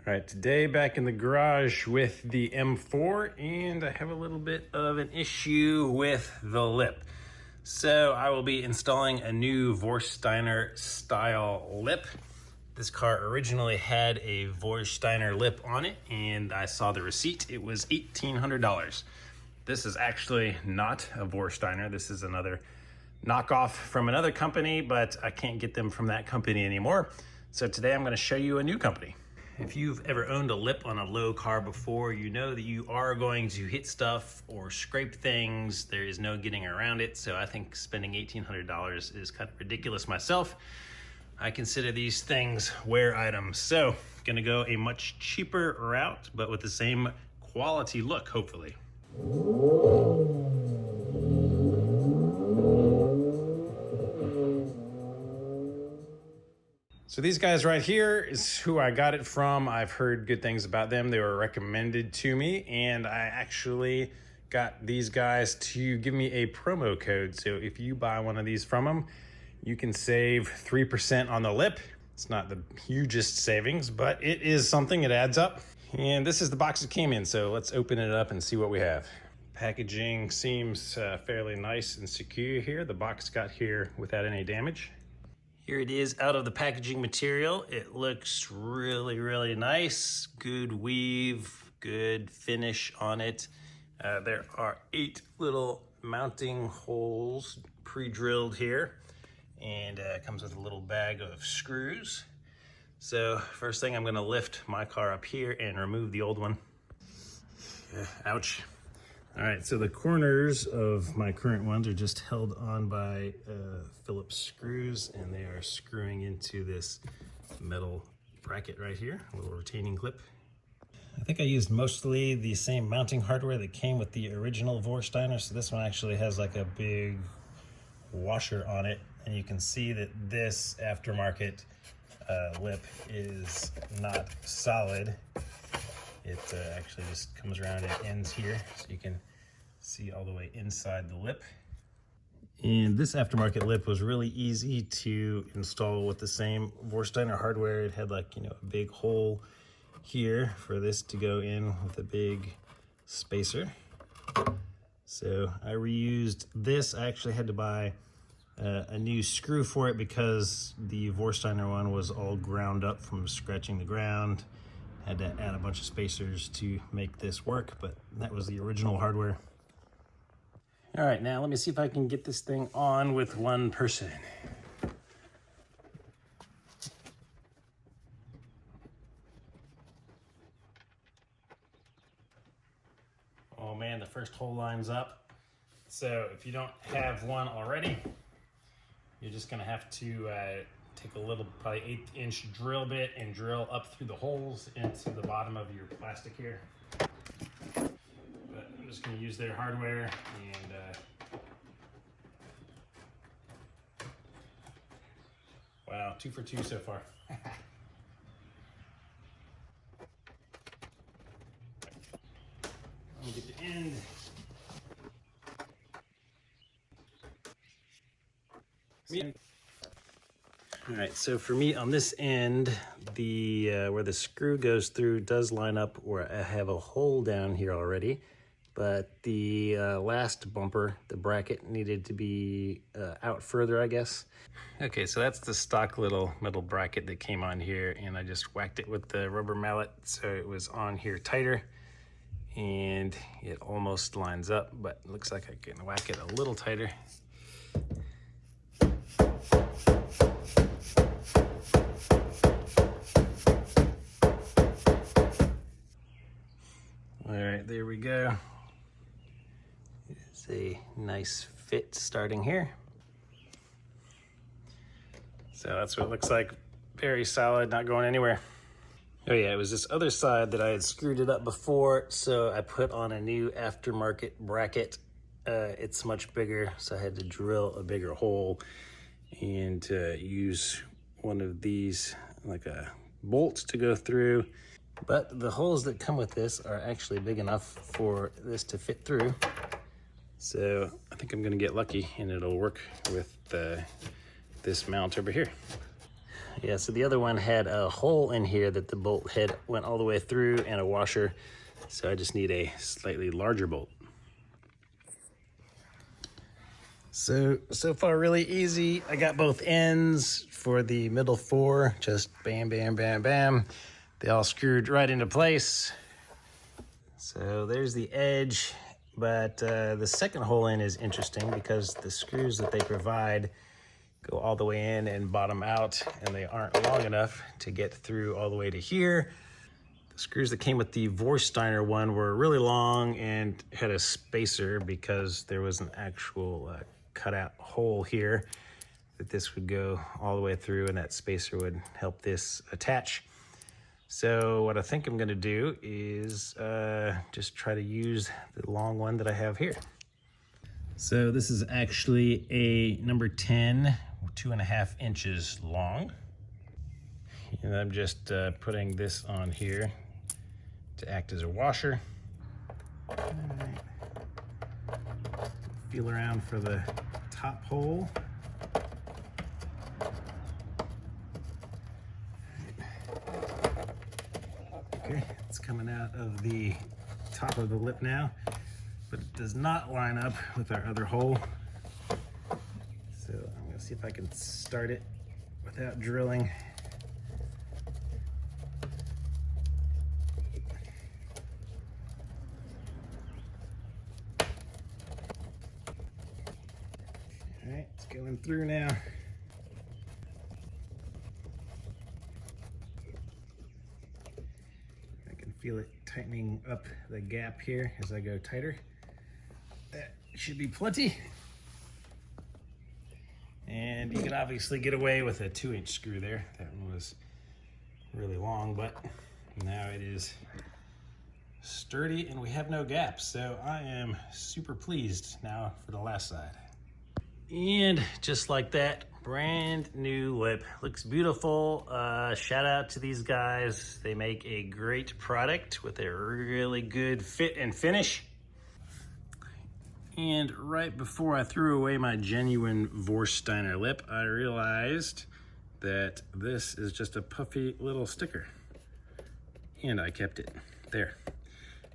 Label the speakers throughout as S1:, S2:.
S1: All right, today back in the garage with the M4, and I have a little bit of an issue with the lip. So I will be installing a new Vorsteiner Style lip. This car originally had a Vorsteiner lip on it, and I saw the receipt. It was $1,800. This is actually not a Vorsteiner. This is another knockoff from another company, but I can't get them from that company anymore. So today I'm going to show you a new company. If you've ever owned a lip on a low car before, you know that you are going to hit stuff or scrape things. There is no getting around it. So I think spending $1,800 is kind of ridiculous myself. I consider these things wear items. So gonna go a much cheaper route, but with the same quality look, hopefully. So these guys right here is who I got it from. I've heard good things about them. They were recommended to me, and I actually got these guys to give me a promo code. So if you buy one of these from them, you can save 3% on the lip. It's not the hugest savings, but it is something. It adds up. And this is the box it came in, so let's open it up and see what we have. Packaging seems fairly nice and secure here. The box got here without any damage. Here it is out of the packaging material. It looks really, really nice. Good weave, good finish on it. There are 8 little mounting holes pre-drilled here, and it comes with a little bag of screws. So first thing, I'm gonna lift my car up here and remove the old one. Ouch. All right, so the corners of my current ones are just held on by Phillips screws, and they are screwing into this metal bracket right here, a little retaining clip. I think I used mostly the same mounting hardware that came with the original Vorsteiner, so this one actually has like a big washer on it, and you can see that this aftermarket lip is not solid. It actually just comes around and ends here, so you can see all the way inside the lip. And this aftermarket lip was really easy to install with the same Vorsteiner hardware. It had like, a big hole here for this to go in with a big spacer. So I reused this. I actually had to buy a new screw for it because the Vorsteiner one was all ground up from scratching the ground. Had to add a bunch of spacers to make this work, but that was the original hardware. All right, now let me see if I can get this thing on with one person. Oh man, the first hole lines up. So if you don't have one already, you're just gonna have to take a little, probably 1/8-inch drill bit and drill up through the holes into the bottom of your plastic here. But I'm just going to use their hardware, and wow, 2 for 2 so far. Let me get the end. All right, so for me on this end, the where the screw goes through does line up where I have a hole down here already, but the last bumper, the bracket, needed to be out further, I guess. Okay, so that's the stock little metal bracket that came on here, and I just whacked it with the rubber mallet so it was on here tighter, and it almost lines up, but it looks like I can whack it a little tighter. All right, there we go. It's a nice fit starting here. So that's what it looks like. Very solid, not going anywhere. Oh yeah, it was this other side that I had screwed it up before, so I put on a new aftermarket bracket. It's much bigger, so I had to drill a bigger hole and use one of these, like a bolt to go through. But the holes that come with this are actually big enough for this to fit through. So I think I'm gonna get lucky and it'll work with this mount over here. Yeah, so the other one had a hole in here that the bolt head went all the way through and a washer. So I just need a slightly larger bolt. So far really easy. I got both ends for the middle four, just bam, bam, bam, bam. They all screwed right into place. So there's the edge, but the second hole in is interesting because the screws that they provide go all the way in and bottom out, and they aren't long enough to get through all the way to here. The screws that came with the Vorsteiner one were really long and had a spacer because there was an actual cutout hole here that this would go all the way through, and that spacer would help this attach. So what I think I'm gonna do is just try to use the long one that I have here. So this is actually a number 10, 2.5 inches long. And I'm just putting this on here to act as a washer. All right. Feel around for the top hole. Okay, it's coming out of the top of the lip now, but it does not line up with our other hole. So I'm gonna see if I can start it without drilling. All right, it's going through now. Feel it tightening up the gap here as I go tighter. That should be plenty. And you can obviously get away with a 2-inch screw there. That one was really long, but now it is sturdy and we have no gaps. So I am super pleased now for the last side. And just like that, brand new lip. Looks beautiful. Shout out to these guys. They make a great product with a really good fit and finish. And right before I threw away my genuine Vorsteiner lip, I realized that this is just a puffy little sticker. And I kept it there.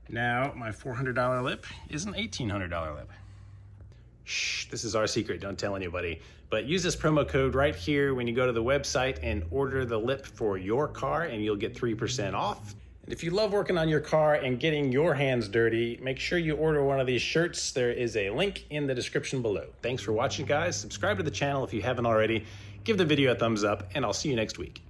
S1: Now my $400 lip is an $1,800 lip. Shh, this is our secret, don't tell anybody. But use this promo code right here when you go to the website and order the lip for your car and you'll get 3% off. And if you love working on your car and getting your hands dirty, make sure you order one of these shirts. There is a link in the description below. Thanks for watching, guys. Subscribe to the channel if you haven't already. Give the video a thumbs up, and I'll see you next week.